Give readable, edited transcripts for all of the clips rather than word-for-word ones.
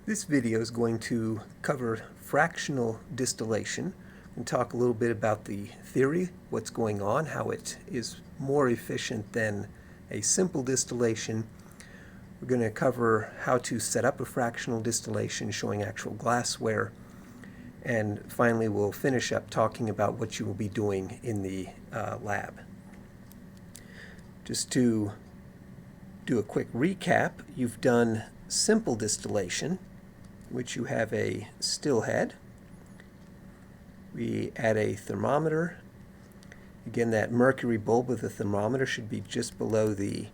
This video is going to cover fractional distillation and talk a little bit about the theory, what's going on, how it is more efficient than a simple distillation. We're going to cover how to set up a fractional distillation showing actual glassware, and finally we'll finish up talking about what you will be doing in the lab. Just to do a quick recap, you've done simple distillation, which you have a still head. We add a thermometer. Again, that mercury bulb with the thermometer should be just below the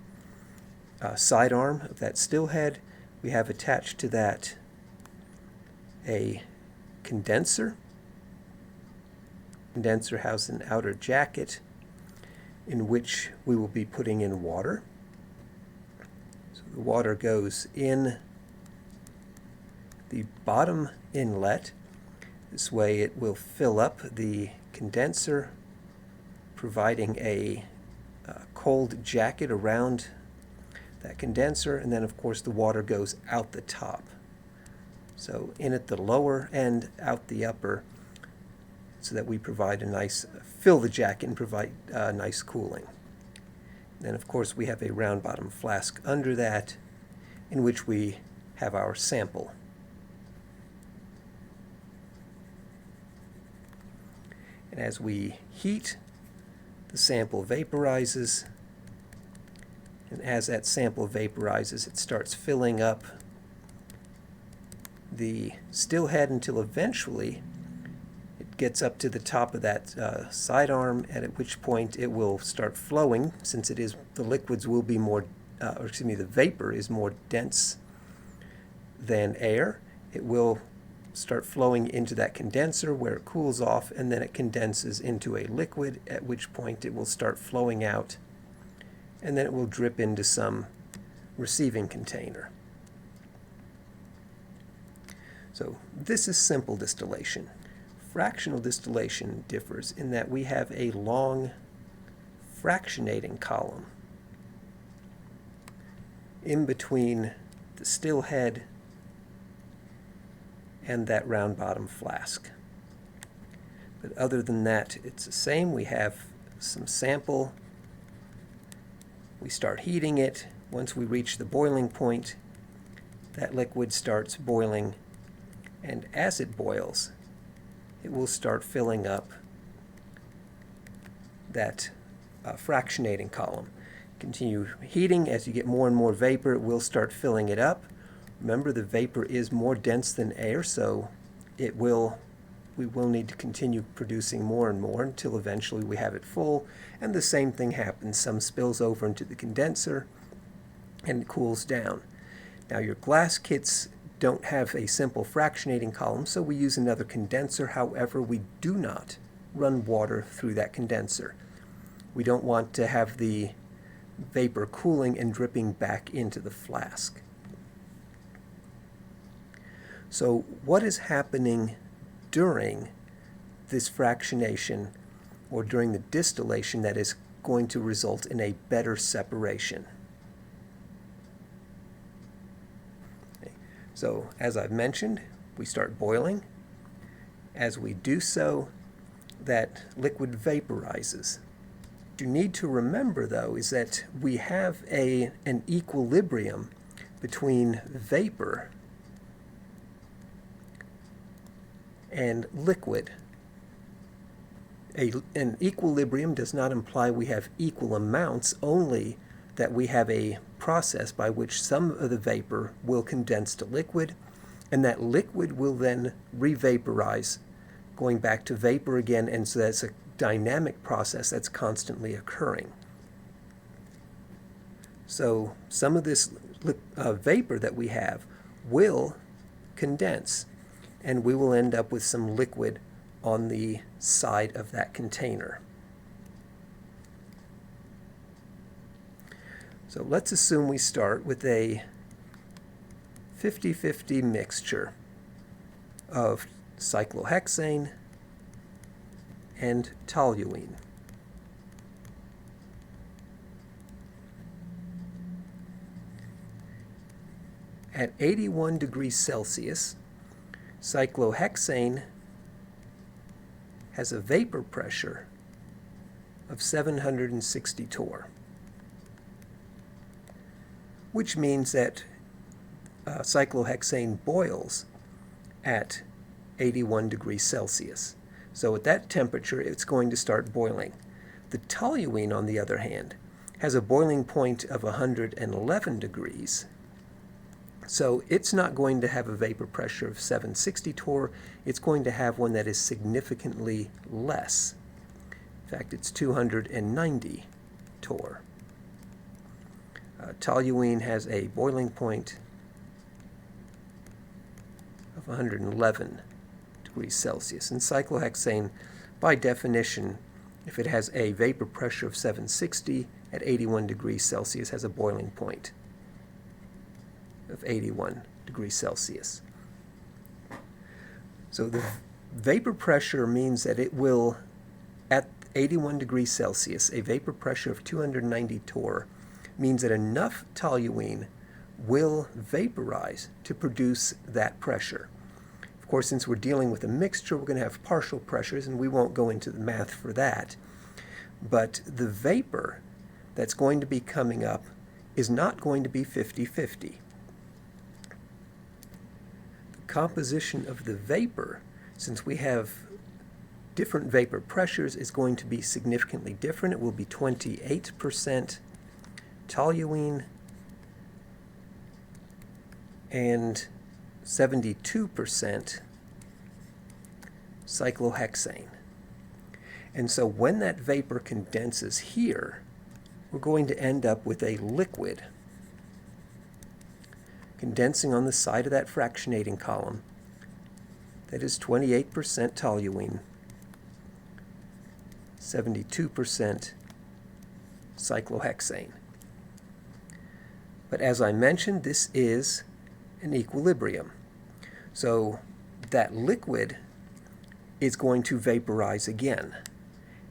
sidearm of that still head. We have attached to that a condenser. Condenser has an outer jacket in which we will be putting in water. So the water goes in the bottom inlet. This way it will fill up the condenser, providing a cold jacket around that condenser, and then of course the water goes out the top. So in at the lower end, out the upper, so that we provide a nice, fill the jacket and provide nice cooling. And then of course we have a round bottom flask under that in which we have our sample. And as we heat, the sample vaporizes, and as that sample vaporizes, it starts filling up the still head until eventually it gets up to the top of that sidearm, and at which point it will start flowing, since it is, the liquids will be more, the vapor is more dense than air. It will start flowing into that condenser where it cools off, and then it condenses into a liquid, at which point it will start flowing out, and then it will drip into some receiving container. So this is simple distillation. Fractional distillation differs in that we have a long fractionating column in between the still head and that round bottom flask. But other than that, it's the same. We have some sample. We start heating it. Once we reach the boiling point, that liquid starts boiling, and as it boils, it will start filling up that fractionating column. Continue heating. As you get more and more vapor, it will start filling it up. Remember, the vapor is more dense than air, so we will need to continue producing more and more until eventually we have it full. And the same thing happens. Some spills over into the condenser and cools down. Now, your glass kits don't have a simple fractionating column, so we use another condenser. However, we do not run water through that condenser. We don't want to have the vapor cooling and dripping back into the flask. So what is happening during this fractionation or during the distillation that is going to result in a better separation? Okay. So as I've mentioned, we start boiling. As we do so, that liquid vaporizes. What you need to remember, though, is that we have an equilibrium between vapor and liquid. An equilibrium does not imply we have equal amounts, only that we have a process by which some of the vapor will condense to liquid, and that liquid will then re-vaporize, going back to vapor again, and so that's a dynamic process that's constantly occurring. So some of this vapor that we have will condense, and we will end up with some liquid on the side of that container. So let's assume we start with a 50-50 mixture of cyclohexane and toluene. At 81 degrees Celsius, cyclohexane has a vapor pressure of 760 torr, which means that cyclohexane boils at 81 degrees Celsius. So at that temperature, it's going to start boiling. The toluene, on the other hand, has a boiling point of 111 degrees. So it's not going to have a vapor pressure of 760 torr. It's going to have one that is significantly less. In fact, it's 290 torr. Toluene has a boiling point of 111 degrees Celsius. And cyclohexane, by definition, if it has a vapor pressure of 760 at 81 degrees Celsius, has a boiling point of 81 degrees Celsius. So the vapor pressure means that it will, at 81 degrees Celsius, a vapor pressure of 290 torr means that enough toluene will vaporize to produce that pressure. Of course, since we're dealing with a mixture, we're going to have partial pressures, and we won't go into the math for that. But the vapor that's going to be coming up is not going to be 50-50. The composition of the vapor, since we have different vapor pressures, is going to be significantly different. It will be 28% toluene and 72% cyclohexane. And so when that vapor condenses here, we're going to end up with a liquid condensing on the side of that fractionating column that is 28% toluene, 72% cyclohexane. But as I mentioned, this is an equilibrium. So that liquid is going to vaporize again.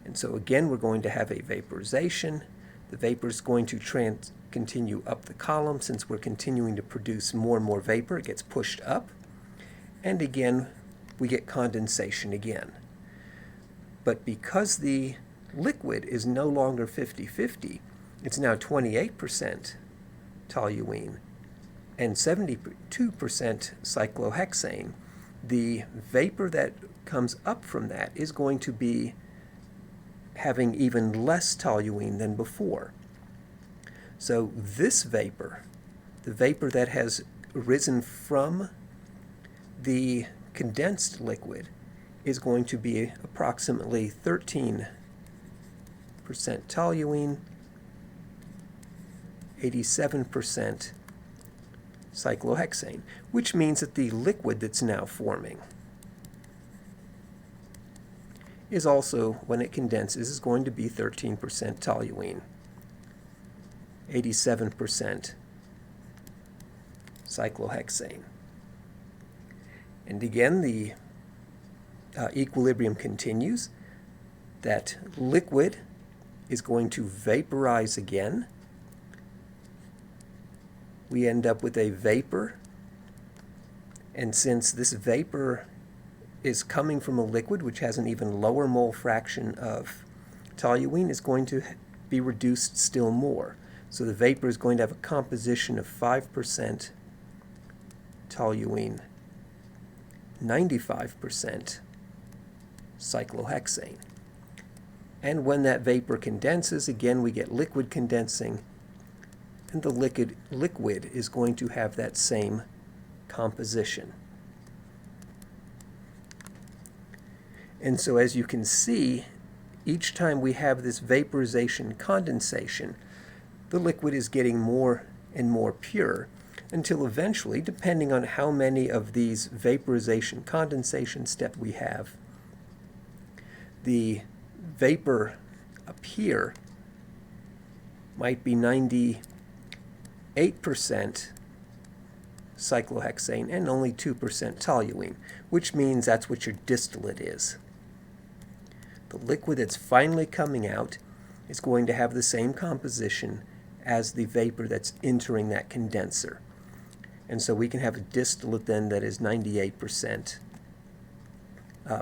And so again, we're going to have a vaporization. The vapor is going to continue up the column. Since we're continuing to produce more and more vapor, it gets pushed up. And again, we get condensation again. But because the liquid is no longer 50-50, it's now 28% toluene and 72% cyclohexane, the vapor that comes up from that is going to be having even less toluene than before. So this vapor, the vapor that has risen from the condensed liquid, is going to be approximately 13% toluene, 87% cyclohexane, which means that the liquid that's now forming is also, when it condenses, is going to be 13% toluene, 87% cyclohexane. And again, the equilibrium continues. That liquid is going to vaporize again. We end up with a vapor, and since this vapor is coming from a liquid which has an even lower mole fraction of toluene, is going to be reduced still more. So the vapor is going to have a composition of 5% toluene, 95% cyclohexane. And when that vapor condenses, again we get liquid condensing, and the liquid is going to have that same composition. And so as you can see, each time we have this vaporization condensation, the liquid is getting more and more pure until eventually, depending on how many of these vaporization condensation steps we have, the vapor up here might be 98% cyclohexane and only 2% toluene, which means that's what your distillate is. The liquid that's finally coming out is going to have the same composition as the vapor that's entering that condenser. And so we can have a distillate then that is 98%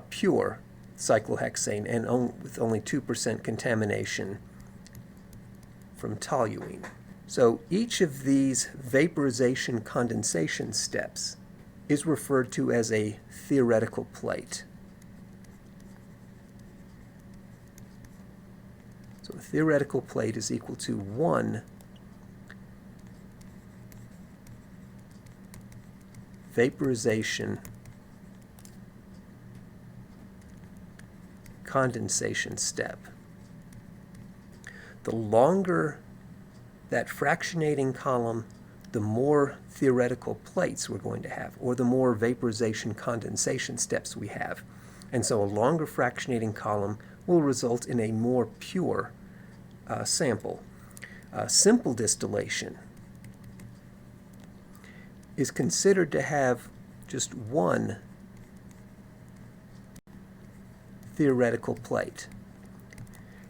pure cyclohexane and with only 2% contamination from toluene. So each of these vaporization condensation steps is referred to as a theoretical plate. So a theoretical plate is equal to 1 vaporization condensation step. The longer that fractionating column, the more theoretical plates we're going to have, or the more vaporization condensation steps we have. And so a longer fractionating column will result in a more pure sample. Simple distillation is considered to have just one theoretical plate.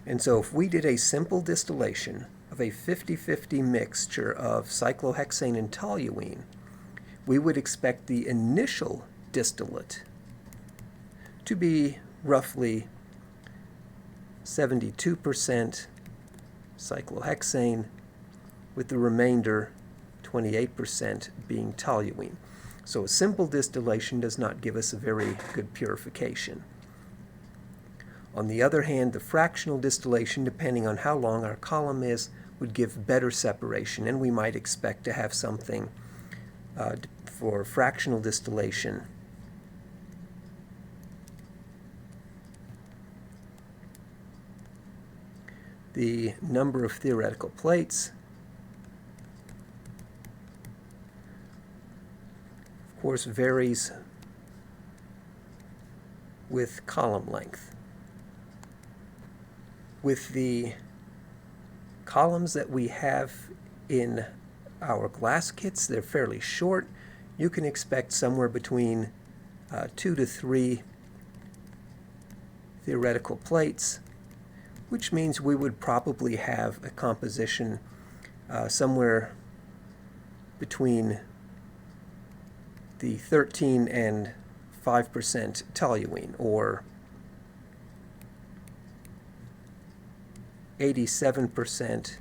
And so if we did a simple distillation of a 50-50 mixture of cyclohexane and toluene, we would expect the initial distillate to be roughly 72% cyclohexane, with the remainder 28% being toluene. So a simple distillation does not give us a very good purification. On the other hand, the fractional distillation, depending on how long our column is, would give better separation, and we might expect to have something for fractional distillation the number of theoretical plates, of course, varies with column length. With the columns that we have in our glass kits, they're fairly short. You can expect somewhere between 2 to 3 theoretical plates, which means we would probably have a composition somewhere between the 13 and 5% toluene, or 87%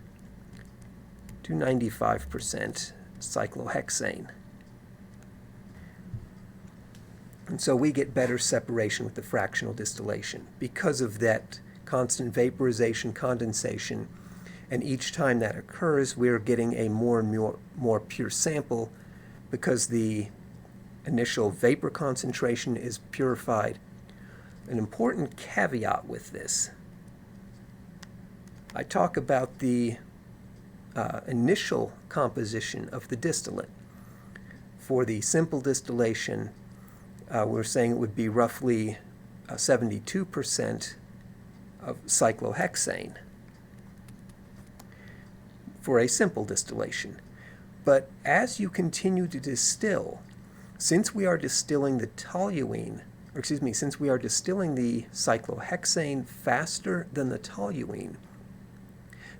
to 95% cyclohexane. And so we get better separation with the fractional distillation because of that constant vaporization, condensation, and each time that occurs, we're getting a more and more pure sample because the initial vapor concentration is purified. An important caveat with this: I talk about the initial composition of the distillate. For the simple distillation, we're saying it would be roughly 72% of cyclohexane for a simple distillation. But as you continue to distill, since we are distilling the toluene, or excuse me, since we are distilling the cyclohexane faster than the toluene,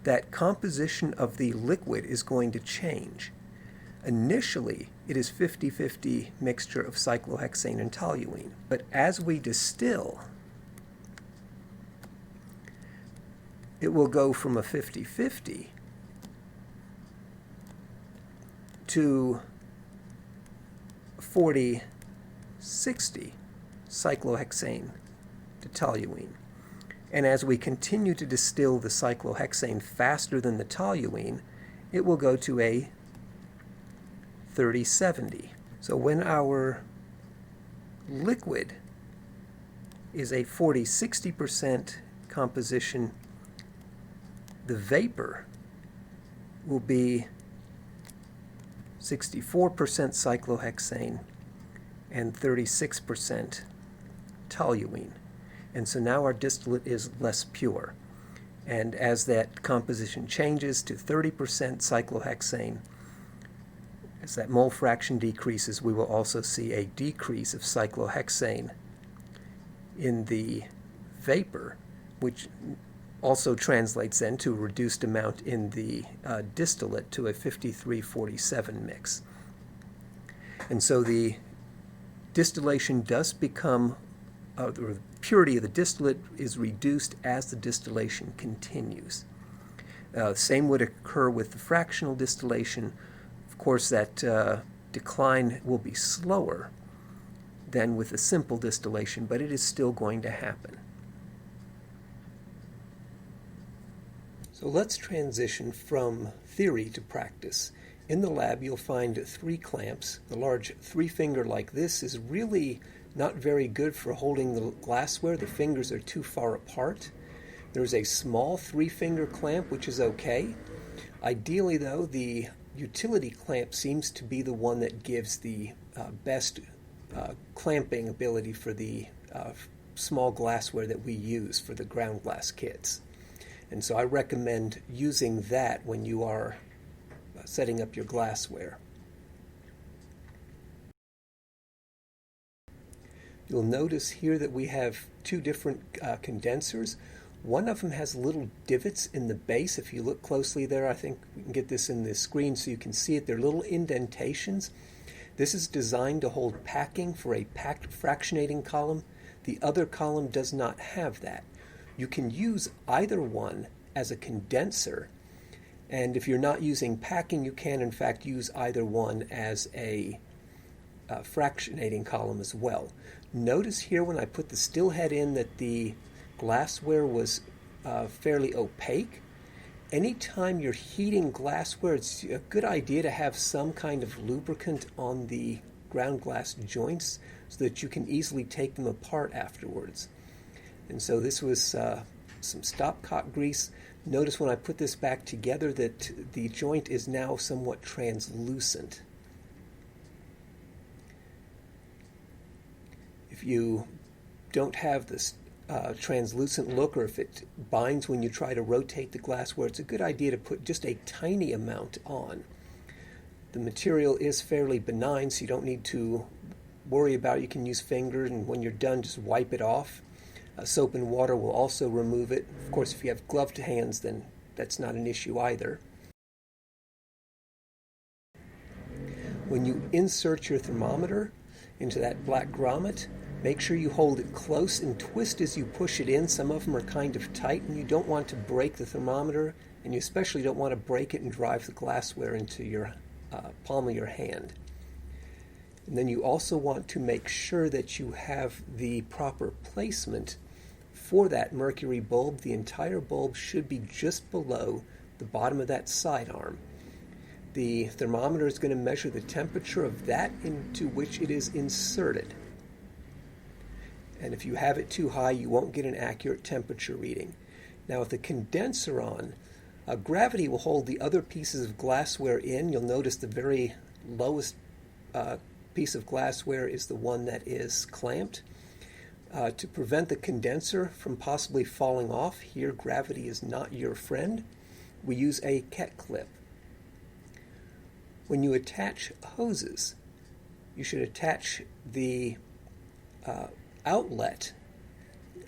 that composition of the liquid is going to change. Initially, it is 50-50 mixture of cyclohexane and toluene. But as we distill, it will go from a 50-50 to 40-60 cyclohexane to toluene. And as we continue to distill the cyclohexane faster than the toluene, it will go to a 30-70. So when our liquid is a 40-60% composition, the vapor will be 64% cyclohexane and 36% toluene. And so now our distillate is less pure. And as that composition changes to 30% cyclohexane, as that mole fraction decreases, we will also see a decrease of cyclohexane in the vapor, which also translates then to a reduced amount in the distillate to a 53-47 mix. And so the distillation does become, the purity of the distillate is reduced as the distillation continues. Same would occur with the fractional distillation. Of course, that decline will be slower than with the simple distillation, but it is still going to happen. So let's transition from theory to practice. In the lab, you'll find 3 clamps. The large 3-finger like this is really not very good for holding the glassware. The fingers are too far apart. There's a small 3-finger clamp, which is okay. Ideally, though, the utility clamp seems to be the one that gives the best clamping ability for the small glassware that we use for the ground glass kits. And so I recommend using that when you are setting up your glassware. You'll notice here that we have 2 different condensers. One of them has little divots in the base. If you look closely there, I think we can get this in the screen so you can see it. They're little indentations. This is designed to hold packing for a packed fractionating column. The other column does not have that. You can use either one as a condenser, and if you're not using packing, you can in fact use either one as a fractionating column as well. Notice here when I put the still head in that the glassware was fairly opaque. Anytime you're heating glassware, it's a good idea to have some kind of lubricant on the ground glass joints so that you can easily take them apart afterwards. And so this was some stopcock grease. Notice when I put this back together that the joint is now somewhat translucent. If you don't have this translucent look, or if it binds when you try to rotate the glassware, it's a good idea to put just a tiny amount on. The material is fairly benign, so you don't need to worry about it. You can use fingers, and when you're done, just wipe it off. Soap and water will also remove it. Of course, if you have gloved hands, then that's not an issue either. When you insert your thermometer into that black grommet, make sure you hold it close and twist as you push it in. Some of them are kind of tight, and you don't want to break the thermometer, and you especially don't want to break it and drive the glassware into your palm of your hand. And then you also want to make sure that you have the proper placement for that mercury bulb. The entire bulb should be just below the bottom of that sidearm. The thermometer is going to measure the temperature of that into which it is inserted. And if you have it too high, you won't get an accurate temperature reading. Now with the condenser on, gravity will hold the other pieces of glassware in. You'll notice the very lowest piece of glassware is the one that is clamped. To prevent the condenser from possibly falling off, here gravity is not your friend, we use a ket clip. When you attach hoses, you should attach the outlet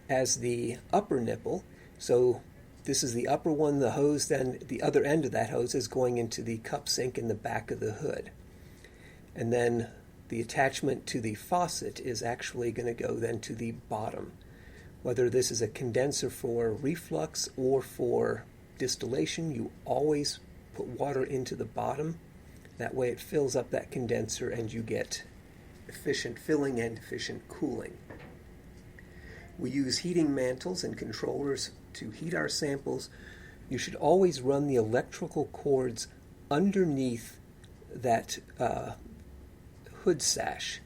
as the upper nipple. So this is the upper one, the hose, then the other end of that hose is going into the cup sink in the back of the hood. And then the attachment to the faucet is actually going to go then to the bottom. Whether this is a condenser for reflux or for distillation, you always put water into the bottom. That way it fills up that condenser and you get efficient filling and efficient cooling. We use heating mantles and controllers to heat our samples. You should always run the electrical cords underneath that hood sash.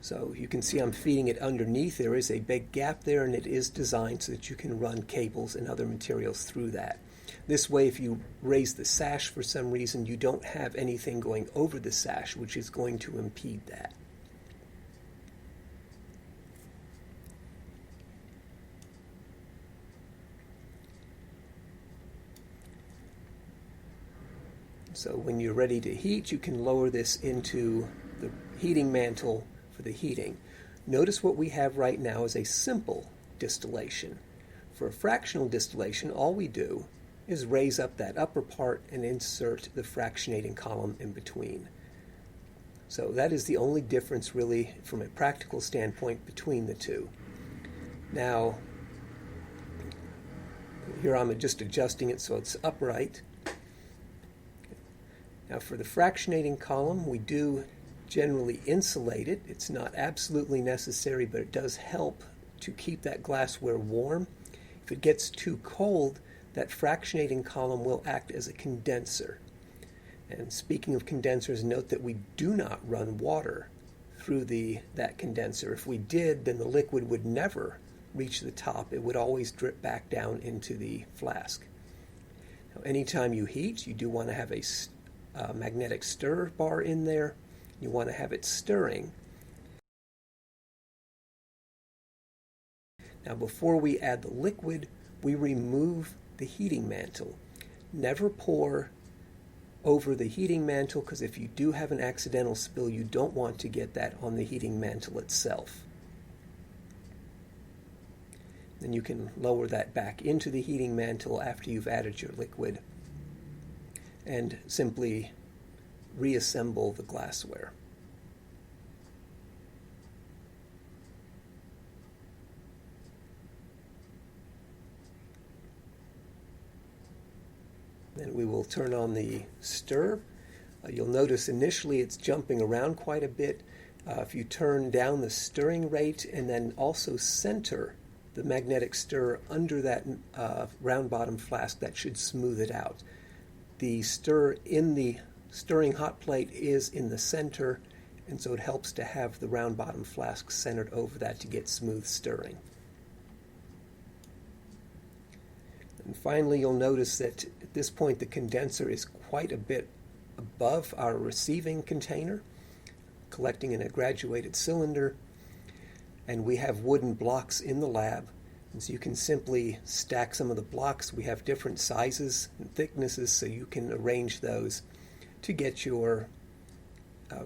So you can see I'm feeding it underneath. There is a big gap there, and it is designed so that you can run cables and other materials through that. This way, if you raise the sash for some reason, you don't have anything going over the sash, which is going to impede that. So when you're ready to heat, you can lower this into the heating mantle for the heating. Notice what we have right now is a simple distillation. For a fractional distillation, all we do is raise up that upper part and insert the fractionating column in between. So that is the only difference really from a practical standpoint between the two. Now, here I'm just adjusting it so it's upright. Now for the fractionating column, we do generally insulate it. It's not absolutely necessary, but it does help to keep that glassware warm. If it gets too cold, that fractionating column will act as a condenser. And speaking of condensers, note that we do not run water through that condenser. If we did, then the liquid would never reach the top. It would always drip back down into the flask. Now, anytime you heat, you do want to have a magnetic stir bar in there. You want to have it stirring. Now before we add the liquid, we remove the heating mantle. Never pour over the heating mantle, because if you do have an accidental spill, you don't want to get that on the heating mantle itself. Then you can lower that back into the heating mantle after you've added your liquid and simply reassemble the glassware. Then we will turn on the stir. You'll notice initially it's jumping around quite a bit. If you turn down the stirring rate and then also center the magnetic stir under that round bottom flask, that should smooth it out. The stir in the stirring hot plate is in the center, and so it helps to have the round bottom flask centered over that to get smooth stirring. And finally, you'll notice that at this point the condenser is quite a bit above our receiving container, collecting in a graduated cylinder, and we have wooden blocks in the lab, and so you can simply stack some of the blocks. We have different sizes and thicknesses, so you can arrange those to get your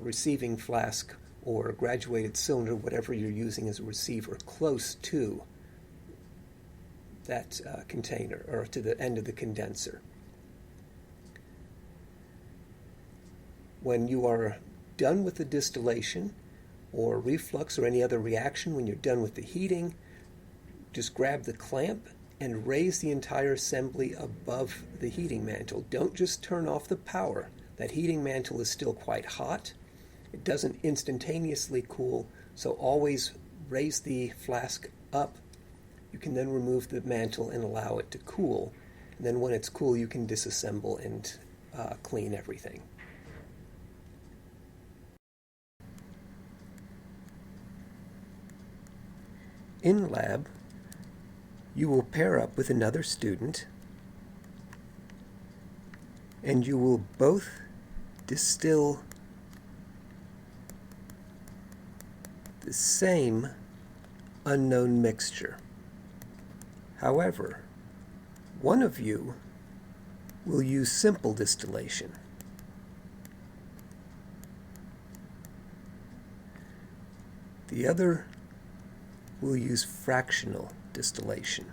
receiving flask or graduated cylinder, whatever you're using as a receiver, close to that container, or to the end of the condenser. When you are done with the distillation or reflux or any other reaction, when you're done with the heating, just grab the clamp and raise the entire assembly above the heating mantle. Don't just turn off the power. That heating mantle is still quite hot. It doesn't instantaneously cool, so always raise the flask up. You can then remove the mantle and allow it to cool. And then when it's cool, you can disassemble and clean everything. In lab, you will pair up with another student, and you will both distill the same unknown mixture. However, one of you will use simple distillation. The other will use fractional distillation.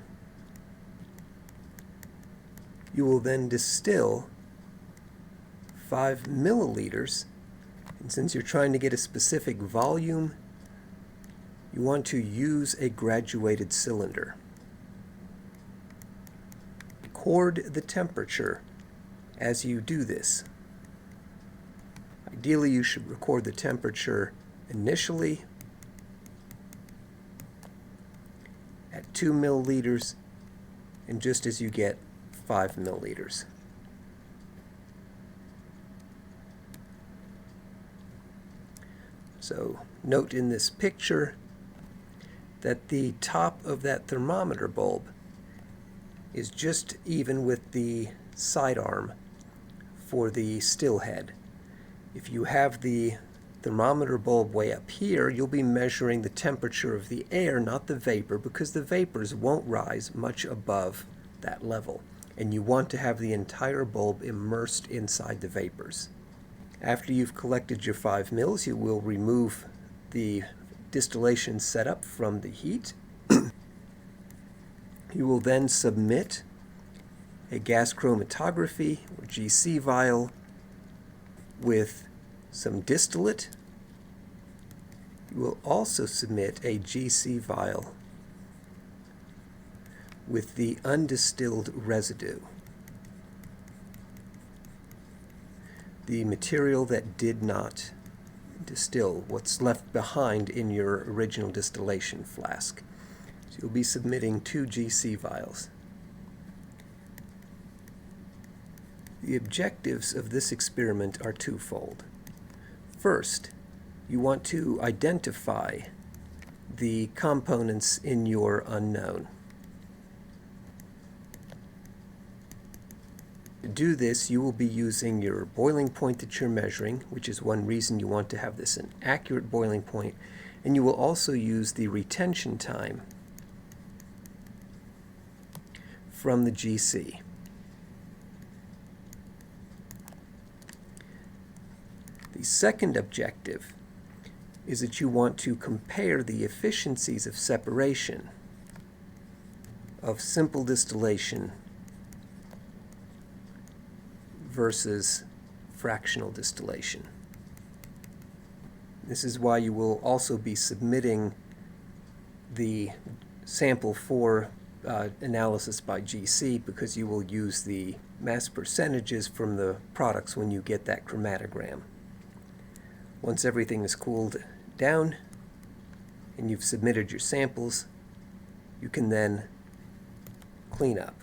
You will then distill 5 milliliters, and since you're trying to get a specific volume, you want to use a graduated cylinder. Record the temperature as you do this. Ideally, you should record the temperature initially at 2 milliliters and just as you get 5 milliliters. So note in this picture that the top of that thermometer bulb is just even with the sidearm for the still head. If you have the thermometer bulb way up here, you'll be measuring the temperature of the air, not the vapor, because the vapors won't rise much above that level, and you want to have the entire bulb immersed inside the vapors. After you've collected your 5 mils, you will remove the distillation setup from the heat. You will then submit a gas chromatography or GC vial with some distillate. You will also submit a GC vial with the undistilled residue, the material that did not distill, what's left behind in your original distillation flask. So you'll be submitting 2 GC vials. The objectives of this experiment are twofold. First, you want to identify the components in your unknown. To do this, you will be using your boiling point that you're measuring, which is one reason you want to have this an accurate boiling point, and you will also use the retention time from the GC. The second objective is that you want to compare the efficiencies of separation of simple distillation versus fractional distillation. This is why you will also be submitting the sample for analysis by GC, because you will use the mass percentages from the products when you get that chromatogram. Once everything is cooled down and you've submitted your samples, you can then clean up.